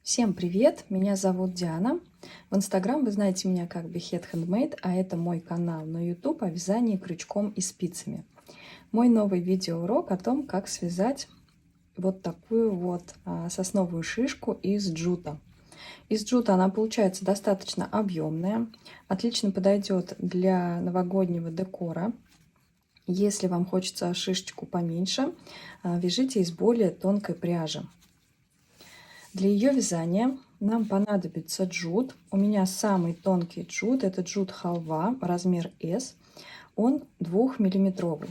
Всем привет! Меня зовут Диана. В Инстаграм вы знаете меня как Behead Handmade, а это мой канал на YouTube о вязании крючком и спицами. Мой новый видеоурок о том, как связать вот такую вот сосновую шишку из джута. Из джута она получается достаточно объемная, отлично подойдет для новогоднего декора. Если вам хочется шишечку поменьше, вяжите из более тонкой пряжи. Для ее вязания нам понадобится джут. У меня самый тонкий джут, это джут халва, размер S. Он 2-миллиметровый.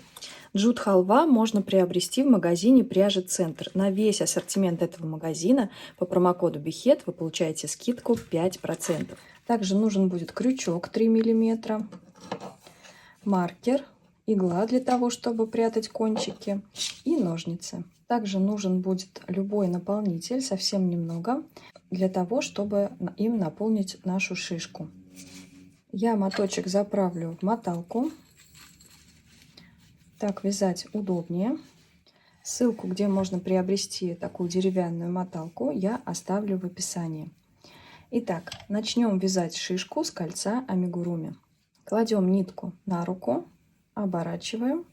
Джут халва можно приобрести в магазине пряжи Центр. На весь ассортимент этого магазина по промокоду BEHEAD вы получаете скидку 5%. Также нужен будет крючок 3 мм, маркер, игла для того, чтобы прятать кончики, и ножницы. Также нужен будет любой наполнитель, совсем немного, для того, чтобы им наполнить нашу шишку. Я моточек заправлю в моталку. Так вязать удобнее. Ссылку, где можно приобрести такую деревянную моталку, я оставлю в описании. Итак, начнем вязать шишку с кольца амигуруми. Кладем нитку на руку, оборачиваем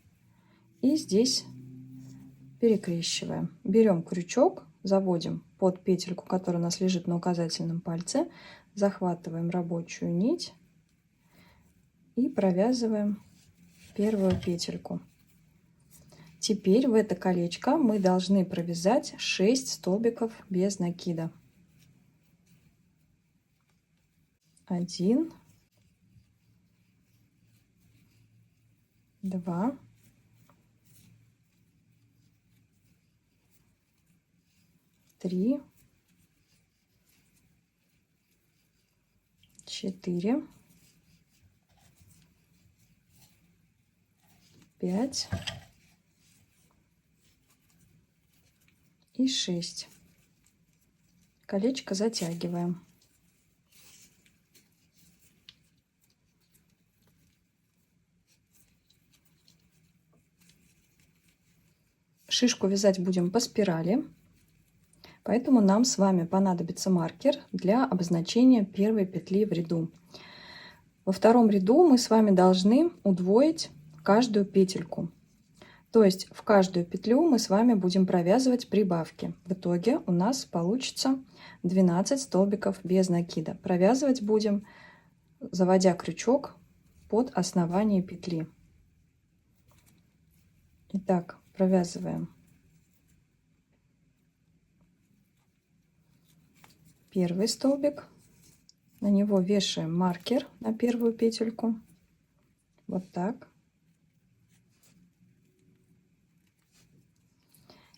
и здесь перекрещиваем. Берем крючок, заводим под петельку, которая у нас лежит на указательном пальце, захватываем рабочую нить и провязываем первую петельку. Теперь в это колечко мы должны провязать 6 столбиков без накида. 1, 2, 3, 4, 5 и 6. Колечко затягиваем. Шишку вязать будем по спирали, поэтому нам с вами понадобится маркер для обозначения первой петли в ряду. Во втором ряду мы с вами должны удвоить каждую петельку. То есть в каждую петлю мы с вами будем провязывать прибавки. В итоге у нас получится 12 столбиков без накида. Провязывать будем, заводя крючок под основание петли. Итак, провязываем первый столбик, на него вешаем маркер на первую петельку, вот так.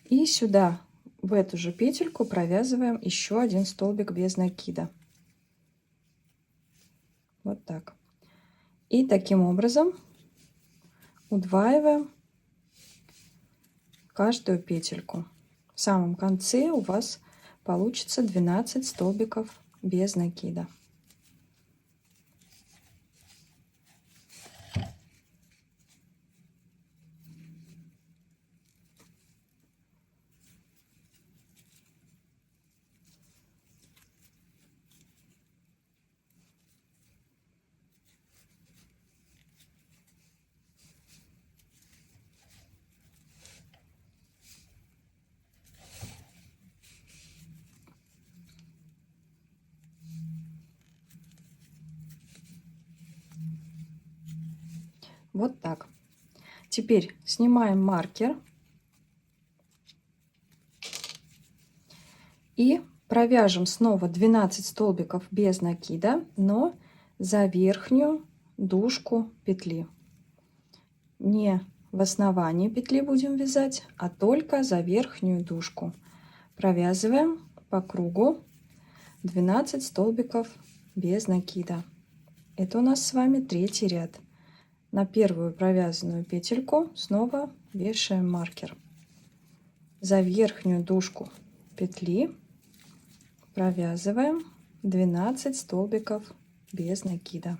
И сюда, в эту же петельку, провязываем еще один столбик без накида. Вот так. И таким образом удваиваем каждую петельку. В самом конце у вас получится 12 столбиков без накида. Вот так. Теперь снимаем маркер и провяжем снова 12 столбиков без накида, но за верхнюю дужку петли. Не в основании петли будем вязать, а только за верхнюю дужку. Провязываем по кругу 12 столбиков без накида. Это у нас с вами третий ряд. На первую провязанную петельку снова вешаем маркер. За верхнюю дужку петли провязываем 12 столбиков без накида.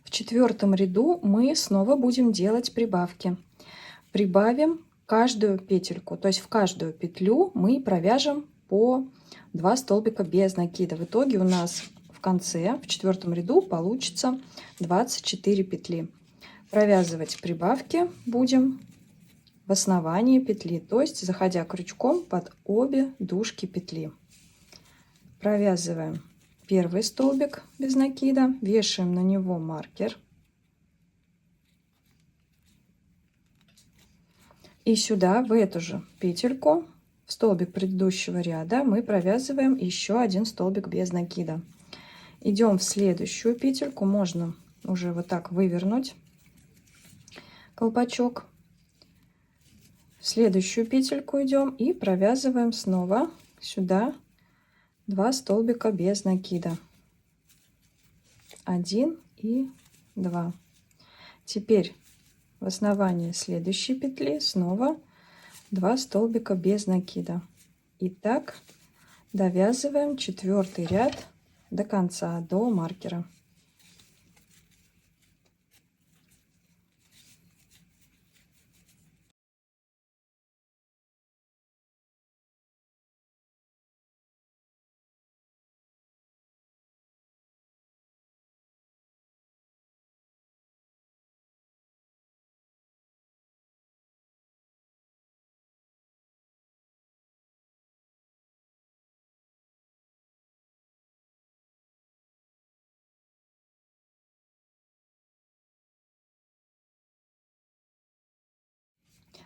В 4 ряду мы снова будем делать прибавки. Прибавим каждую петельку, то есть в каждую петлю мы провяжем по 2 столбика без накида. В итоге у нас в конце, в 4 ряду, получится 24 петли. Провязывать прибавки будем в основании петли, то есть заходя крючком под обе дужки петли. Провязываем первый столбик без накида, вешаем на него маркер. И сюда, в эту же петельку, в столбик предыдущего ряда, мы провязываем еще один столбик без накида. Идем в следующую петельку, можно уже вот так вывернуть колпачок. В следующую петельку идем и провязываем снова сюда 2 столбика без накида. 1 и 2. Теперь в основании следующей петли снова 2 столбика без накида. И так довязываем 4 ряд до конца, до маркера.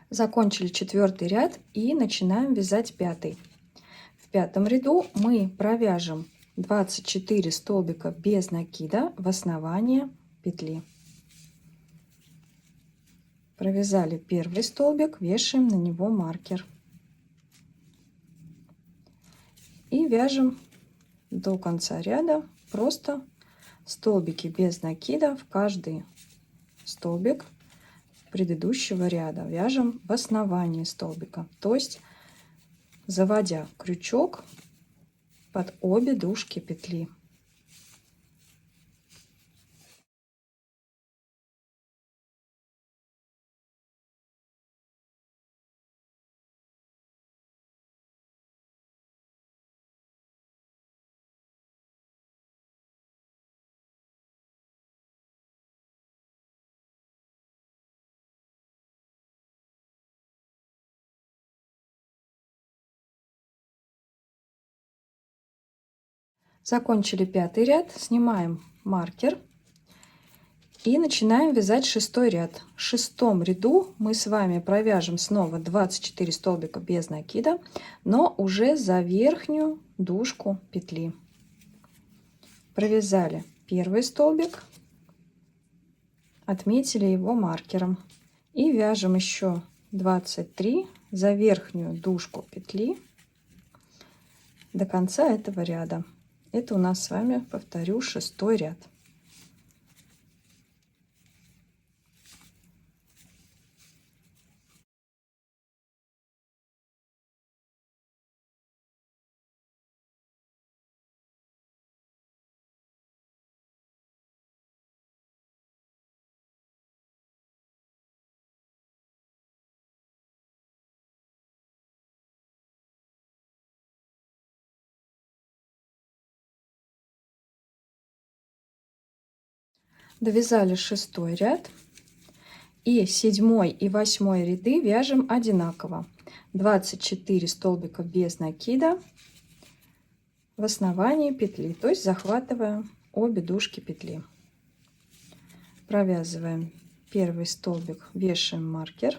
Закончили 4 ряд и начинаем вязать 5. В 5 ряду мы провяжем 24 столбика без накида в основание петли. Провязали первый столбик, вешаем на него маркер. И вяжем до конца ряда просто столбики без накида в каждый столбик предыдущего ряда. Вяжем в основании столбика, то есть заводя крючок под обе дужки петли. Закончили 5 ряд, снимаем маркер и начинаем вязать 6 ряд. В 6 ряду мы с вами провяжем снова 24 столбика без накида, но уже за верхнюю дужку петли. Провязали первый столбик, отметили его маркером и вяжем еще 23 за верхнюю дужку петли до конца этого ряда. Это у нас с вами, повторю, 6 ряд. Довязали 6 ряд, и 7 и 8 ряды вяжем одинаково. 24 столбика без накида в основании петли, то есть захватывая обе дужки петли. Провязываем первый столбик, вешаем маркер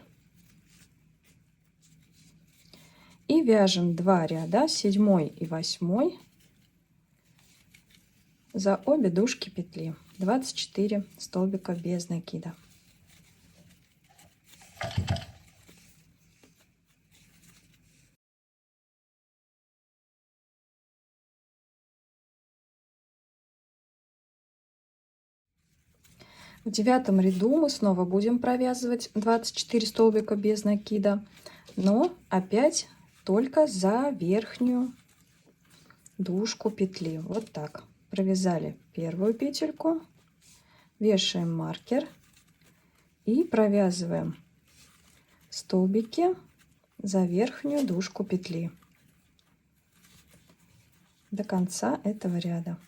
и вяжем 2 ряда, 7 и 8, за обе дужки петли. 24 столбика без накида. В 9 ряду мы снова будем провязывать 24 столбика без накида, но опять только за верхнюю дужку петли. Вот так. Провязали первую петельку, вешаем маркер и провязываем столбики за верхнюю дужку петли до конца этого ряда.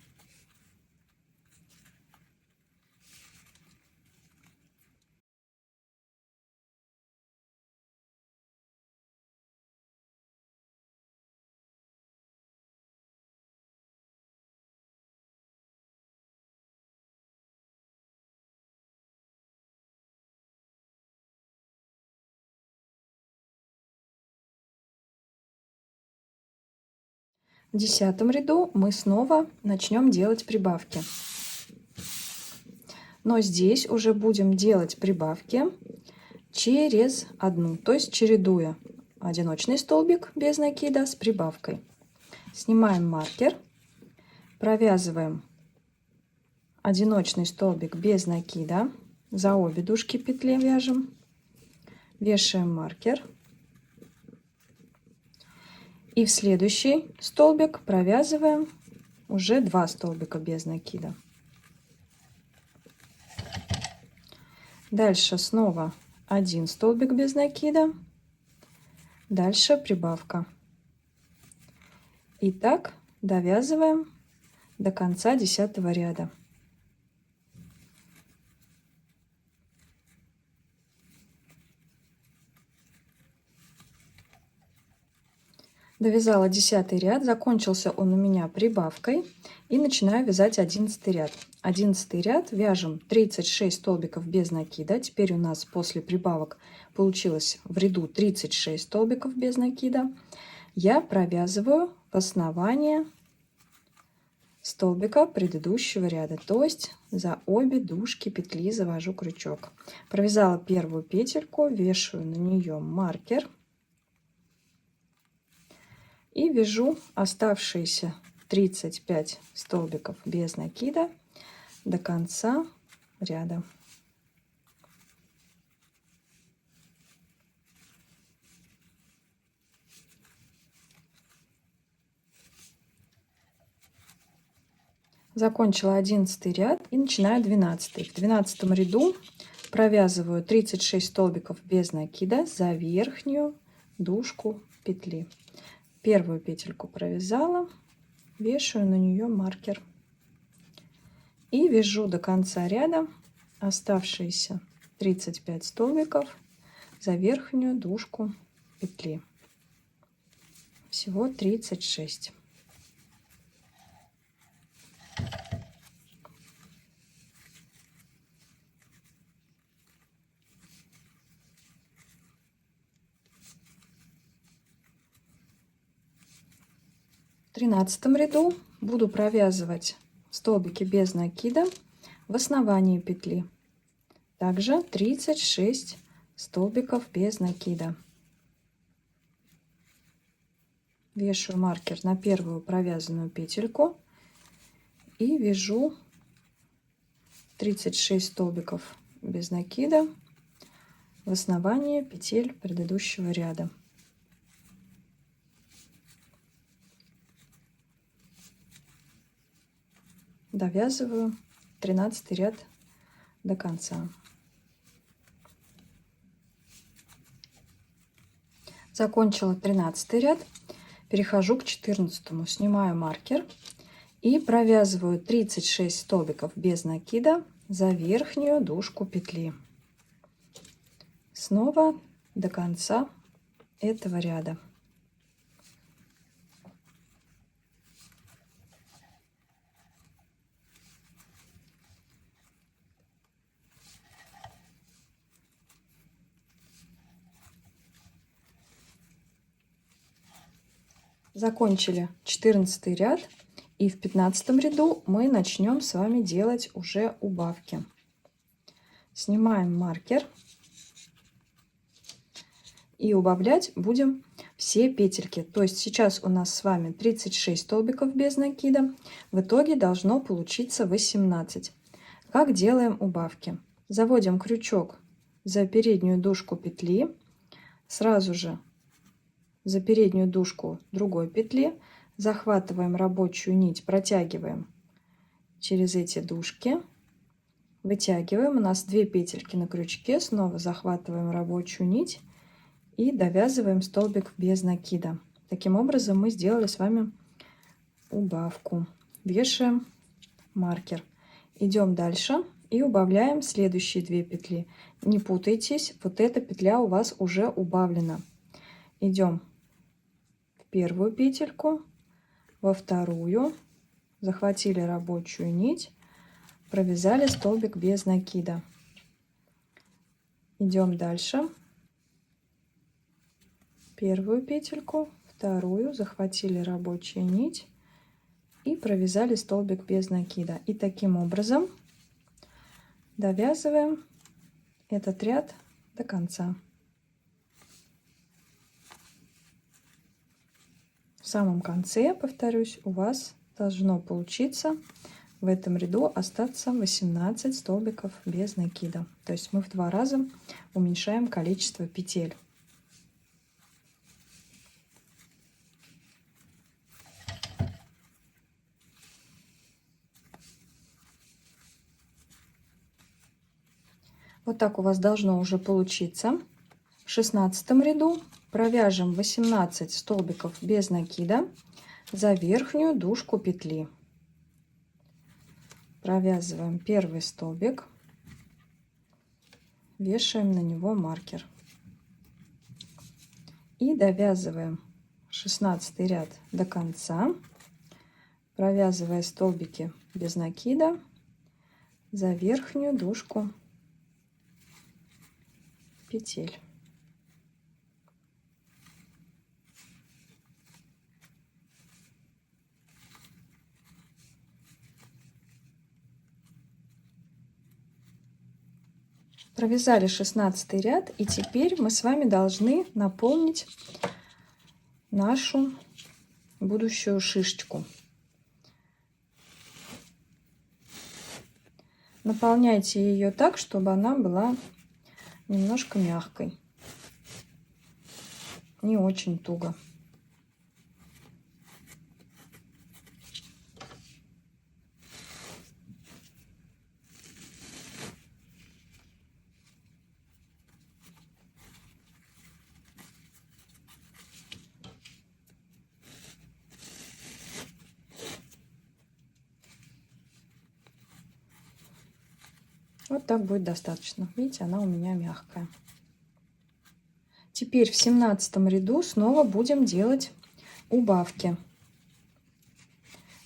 В 10-м ряду мы снова начнем делать прибавки. Но здесь уже будем делать прибавки через одну, то есть чередуя одиночный столбик без накида с прибавкой. Снимаем маркер, провязываем одиночный столбик без накида, за обе дужки петли вяжем, вешаем маркер. И в следующий столбик провязываем уже 2 столбика без накида. Дальше снова 1 столбик без накида. Дальше прибавка. И так довязываем до конца 10-го ряда. Довязала 10-й ряд, закончился он у меня прибавкой, и начинаю вязать 11-й ряд. 11-й ряд вяжем 36 столбиков без накида. Теперь у нас после прибавок получилось в ряду 36 столбиков без накида. Я провязываю в основание столбика предыдущего ряда, то есть за обе дужки петли завожу крючок. Провязала первую петельку, вешаю на нее маркер. И вяжу оставшиеся 35 столбиков без накида до конца ряда. Закончила 11 ряд и начинаю 12. В 12 ряду провязываю 36 столбиков без накида за верхнюю дужку петли. Первую петельку провязала, вешаю на нее маркер и вяжу до конца ряда оставшиеся 35 столбиков за верхнюю дужку петли. Всего 36. В 13 ряду буду провязывать столбики без накида в основании петли. Также 36 столбиков без накида. Вешаю маркер на первую провязанную петельку и вяжу 36 столбиков без накида в основании петель предыдущего ряда. Довязываю 13 ряд до конца. Закончила 13 ряд, перехожу к 14. Снимаю маркер и провязываю 36 столбиков без накида за верхнюю дужку петли. Снова до конца этого ряда. Закончили 14 ряд, и в 15 ряду мы начнем с вами делать уже убавки. Снимаем маркер и убавлять будем все петельки. То есть сейчас у нас с вами 36 столбиков без накида, в итоге должно получиться 18. Как делаем убавки? Заводим крючок за переднюю дужку петли, сразу же за переднюю дужку другой петли, захватываем рабочую нить, протягиваем через эти дужки, Вытягиваем, у нас 2 петельки на крючке, снова захватываем рабочую нить и довязываем столбик без накида. Таким образом мы сделали с вами убавку. Вешаем маркер. Идем дальше и убавляем следующие 2 петли. Не путайтесь, вот эта петля у вас уже убавлена. Идем в первую петельку, во вторую, захватили рабочую нить, провязали столбик без накида. Идем дальше. Первую петельку, вторую, захватили рабочую нить и провязали столбик без накида. И таким образом довязываем этот ряд до конца. В самом конце, повторюсь, у вас должно получиться в этом ряду остаться 18 столбиков без накида. То есть мы в 2 раза уменьшаем количество петель. Вот так у вас должно уже получиться. В 16 ряду провяжем 18 столбиков без накида за верхнюю дужку петли. Провязываем первый столбик, вешаем на него маркер и довязываем 16 ряд до конца, провязывая столбики без накида за верхнюю дужку петель. Провязали 16 ряд, и теперь мы с вами должны наполнить нашу будущую шишечку. Наполняйте ее так, чтобы она была немножко мягкой, не очень туго. Вот так будет достаточно. Видите, она у меня мягкая. Теперь в 17 ряду снова будем делать убавки.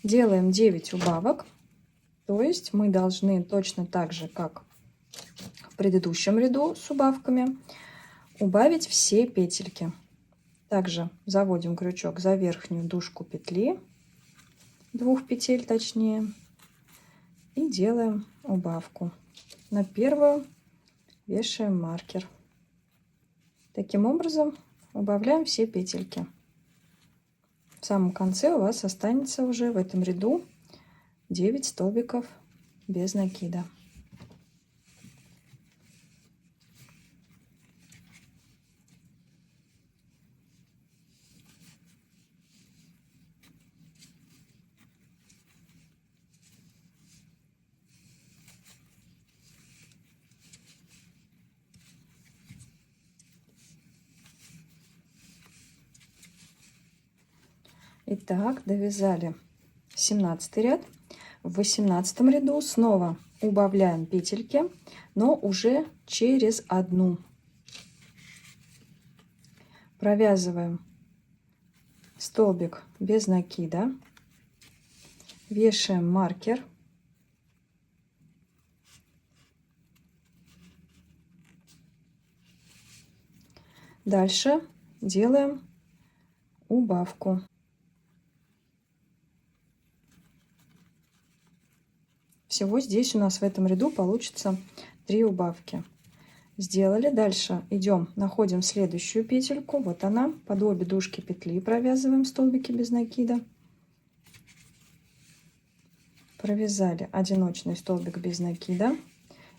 Делаем 9 убавок. То есть мы должны точно так же, как в предыдущем ряду с убавками, убавить все петельки. Также заводим крючок за верхнюю дужку петли, 2 петель точнее, и делаем убавку. На первую вешаем маркер. Таким образом убавляем все петельки. В самом конце у вас останется уже в этом ряду 9 столбиков без накида. Итак, довязали 17 ряд. В 18 ряду снова убавляем петельки, но уже через одну. Провязываем столбик без накида, вешаем маркер. Дальше делаем убавку. Всего здесь у нас в этом ряду получится 3 убавки. Сделали. Дальше идем, находим следующую петельку. Вот она. Под обе дужки петли провязываем столбики без накида. Провязали одиночный столбик без накида.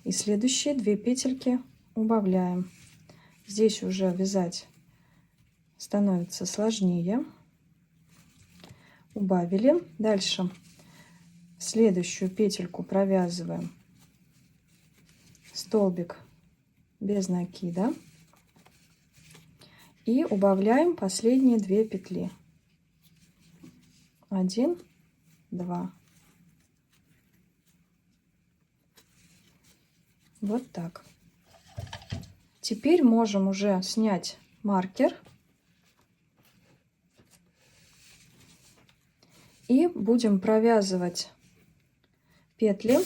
И следующие 2 петельки убавляем. Здесь уже вязать становится сложнее. Убавили. Дальше следующую петельку провязываем столбик без накида и убавляем последние 2 петли. 1, 2. Вот так. Теперь можем уже снять маркер и будем провязывать петли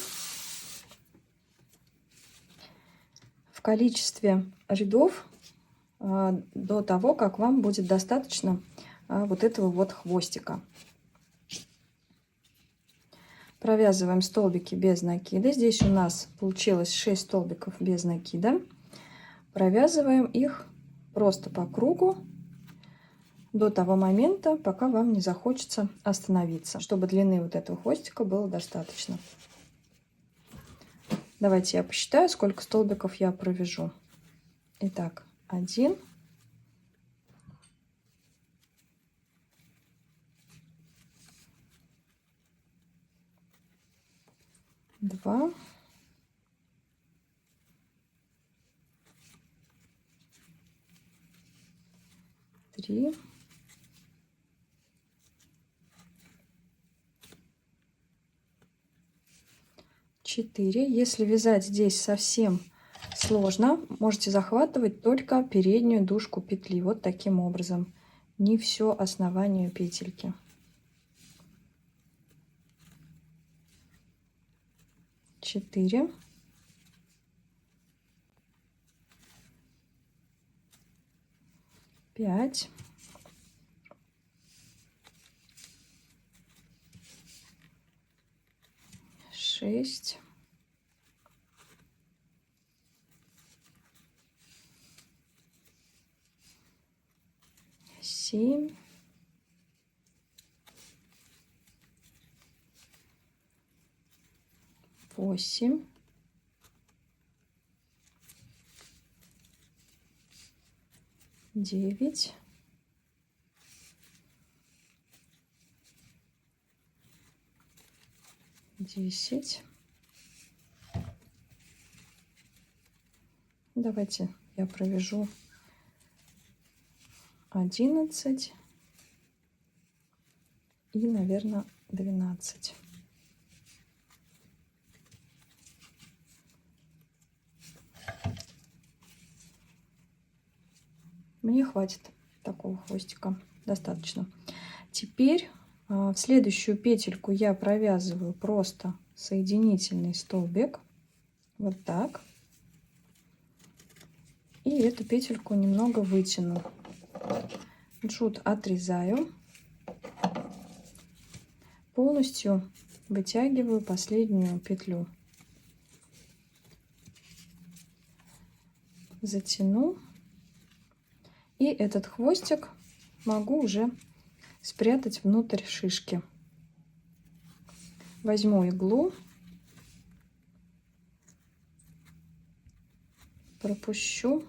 в количестве рядов до того, как вам будет достаточно вот этого вот хвостика. Провязываем столбики без накида. Здесь у нас получилось 6 столбиков без накида. Провязываем их просто по кругу до того момента, пока вам не захочется остановиться, чтобы длины вот этого хвостика было достаточно. Давайте я посчитаю, сколько столбиков я провяжу. Итак, 1, 2, 3, 4. Если вязать здесь совсем сложно, можете захватывать только переднюю дужку петли. Вот таким образом. Не все основание петельки. 4. 5. 6. 7. 8. 9. 10. Давайте я провяжу 11 и, наверное, 12. Мне хватит такого хвостика, достаточно. Теперь в следующую петельку я провязываю просто соединительный столбик, вот так. И эту петельку немного вытяну. Джут отрезаю. Полностью вытягиваю последнюю петлю. Затяну. И этот хвостик могу уже спрятать внутрь шишки. Возьму иглу. Пропущу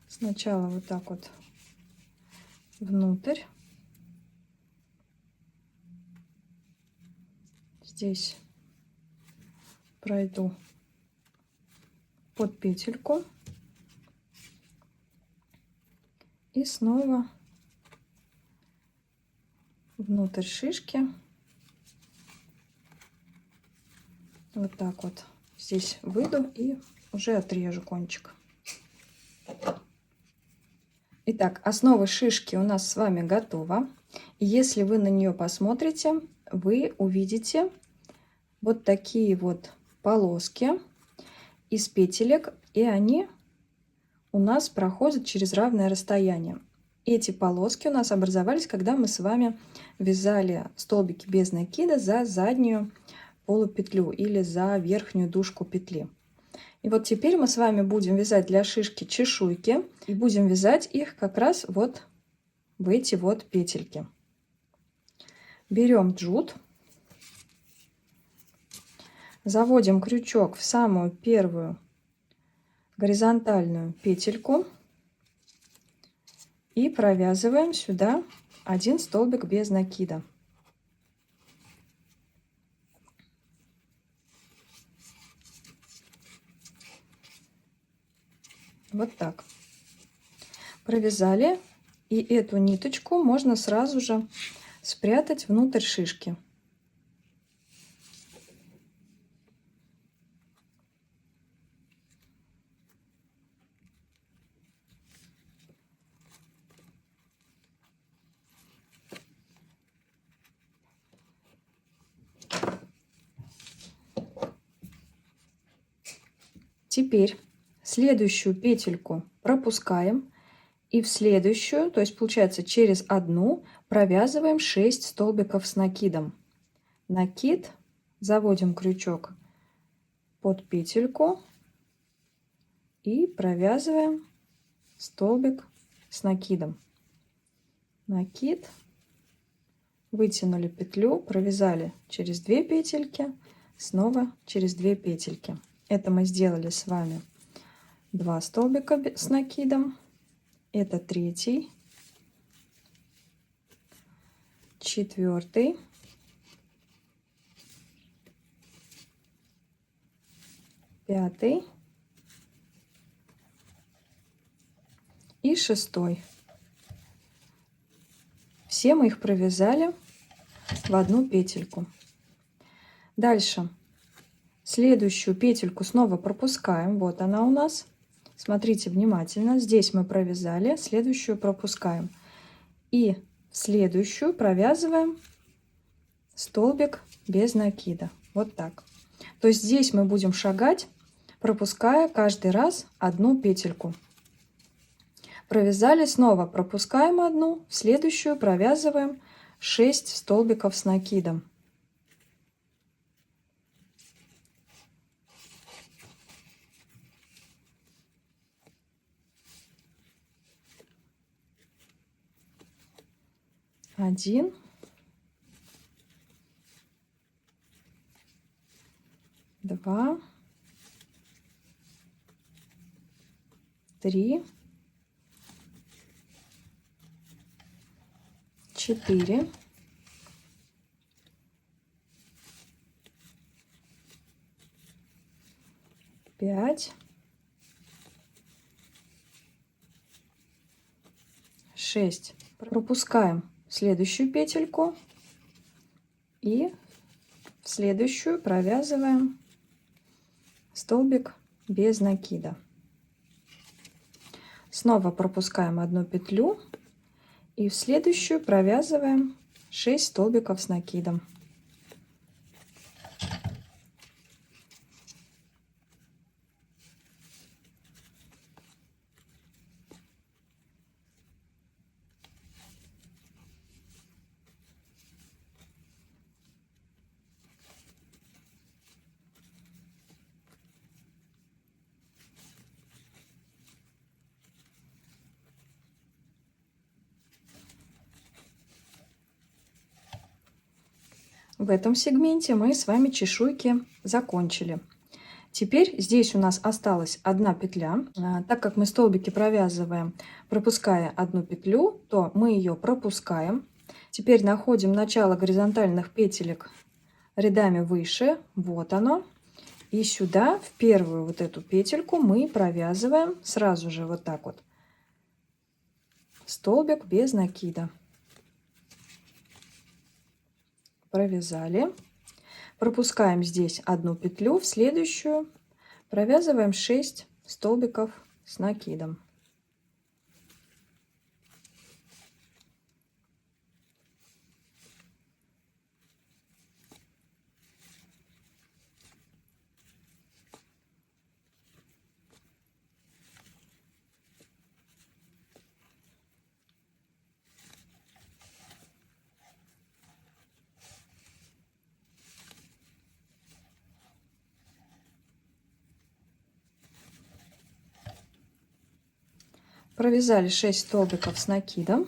сначала вот так вот внутрь. Здесь пройду под петельку и снова внутрь шишки. Вот так вот здесь выйду и уже отрежу кончик. Итак, основа шишки у нас с вами готова. И если вы на нее посмотрите, вы увидите вот такие вот полоски из петелек, и они у нас проходят через равное расстояние. Эти полоски у нас образовались, когда мы с вами вязали столбики без накида за заднюю полупетлю или за верхнюю дужку петли. И вот теперь мы с вами будем вязать для шишки чешуйки и будем вязать их как раз вот в эти вот петельки. Берем джут, заводим крючок в самую первую горизонтальную петельку и провязываем сюда один столбик без накида. Вот так. Провязали. И эту ниточку можно сразу же спрятать внутрь шишки. Теперь следующую петельку пропускаем и в следующую, то есть получается через одну, провязываем 6 столбиков с накидом. Накид, заводим крючок под петельку и провязываем столбик с накидом. Накид, вытянули петлю, провязали через 2 петельки, снова через 2 петельки. Это мы сделали с вами 2 столбика с накидом. Это третий, четвертый, пятый и шестой. Все мы их провязали в одну петельку. Дальше следующую петельку снова пропускаем. Вот она у нас. Смотрите внимательно. Здесь мы провязали, следующую пропускаем. И в следующую провязываем столбик без накида. Вот так. То есть здесь мы будем шагать, пропуская каждый раз одну петельку. Провязали, снова пропускаем одну, в следующую провязываем 6 столбиков с накидом. Один, два, три, 4, 5, 6. Пропускаем следующую петельку и в следующую провязываем столбик без накида. Снова пропускаем одну петлю и в следующую провязываем 6 столбиков с накидом. В этом сегменте мы с вами чешуйки закончили. Теперь здесь у нас осталась одна петля. Так как мы столбики провязываем, пропуская одну петлю, то мы ее пропускаем. Теперь находим начало горизонтальных петелек рядами выше. Вот оно. И сюда, в первую вот эту петельку, мы провязываем сразу же вот так вот столбик без накида. Провязали. Пропускаем здесь одну петлю, в следующую провязываем 6 столбиков с накидом. Провязали 6 столбиков с накидом.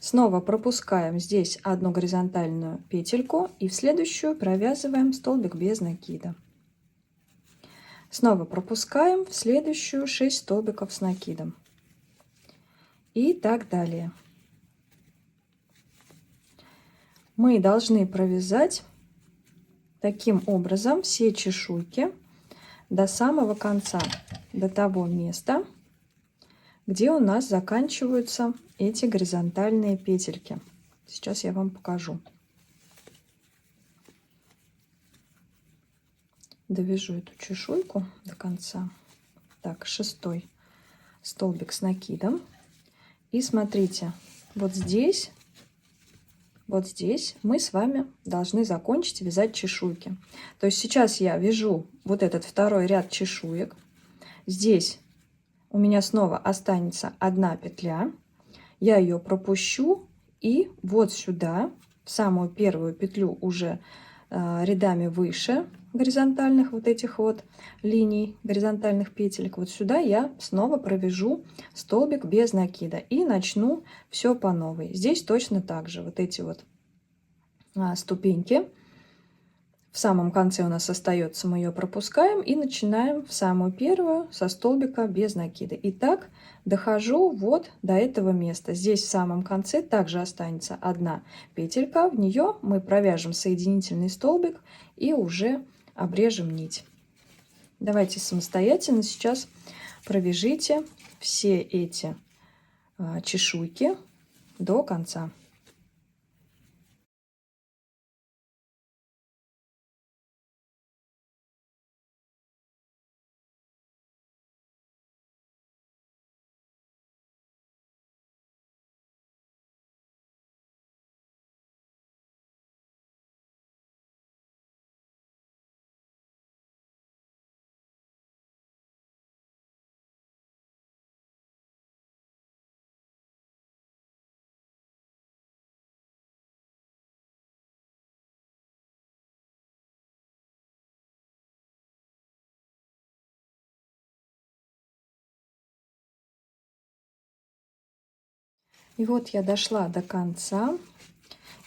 Снова пропускаем здесь одну горизонтальную петельку и в следующую провязываем столбик без накида. Снова пропускаем в следующую 6 столбиков с накидом. И так далее. Мы должны провязать таким образом все чешуйки до самого конца, до того места, где у нас заканчиваются эти горизонтальные петельки. Сейчас я вам покажу. Довяжу эту чешуйку до конца. Так, 6-й столбик с накидом. И смотрите, вот здесь мы с вами должны закончить вязать чешуйки. То есть сейчас я вяжу вот этот второй ряд чешуек. Здесь у меня снова останется одна петля. Я ее пропущу и вот сюда, в самую первую петлю уже рядами выше горизонтальных вот этих вот линий, горизонтальных петелек, вот сюда я снова провяжу столбик без накида и начну все по новой. Здесь точно так же вот эти вот ступеньки. В самом конце у нас остается, мы ее пропускаем и начинаем в самую первую со столбика без накида. И так дохожу вот до этого места. Здесь в самом конце также останется одна петелька. В нее мы провяжем соединительный столбик и уже обрежем нить. Давайте самостоятельно сейчас провяжите все эти чешуйки до конца. И вот я дошла до конца,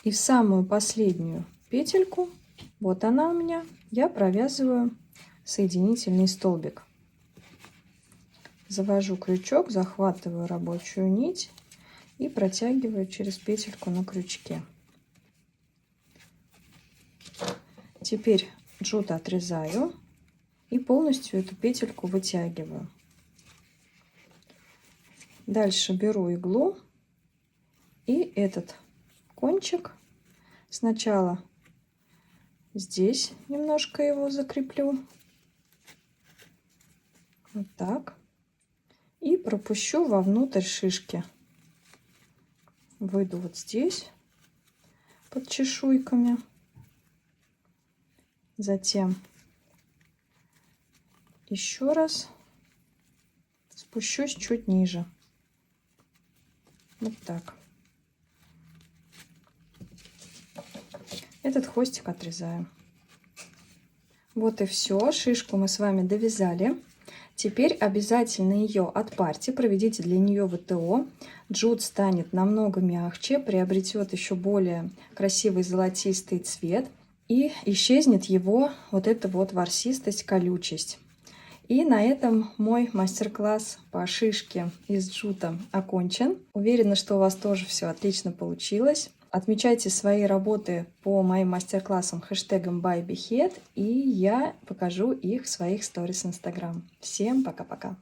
и в самую последнюю петельку, вот она у меня, я провязываю соединительный столбик. Завожу крючок, захватываю рабочую нить и протягиваю через петельку на крючке. Теперь джут отрезаю и полностью эту петельку вытягиваю. Дальше беру иглу и этот кончик сначала здесь немножко его закреплю, вот так, и пропущу вовнутрь шишки. Выйду вот здесь под чешуйками, затем еще раз спущусь чуть ниже, вот так. Этот хвостик отрезаем. Вот и все. Шишку мы с вами довязали. Теперь обязательно ее отпарьте, проведите для нее ВТО. Джут станет намного мягче, приобретет еще более красивый золотистый цвет и исчезнет его вот эта вот ворсистость, колючесть. И на этом мой мастер-класс по шишке из джута окончен. Уверена, что у вас тоже все отлично получилось. Отмечайте свои работы по моим мастер-классам хэштегом ByBeHead, и я покажу их в своих сторис Instagram. Всем пока-пока!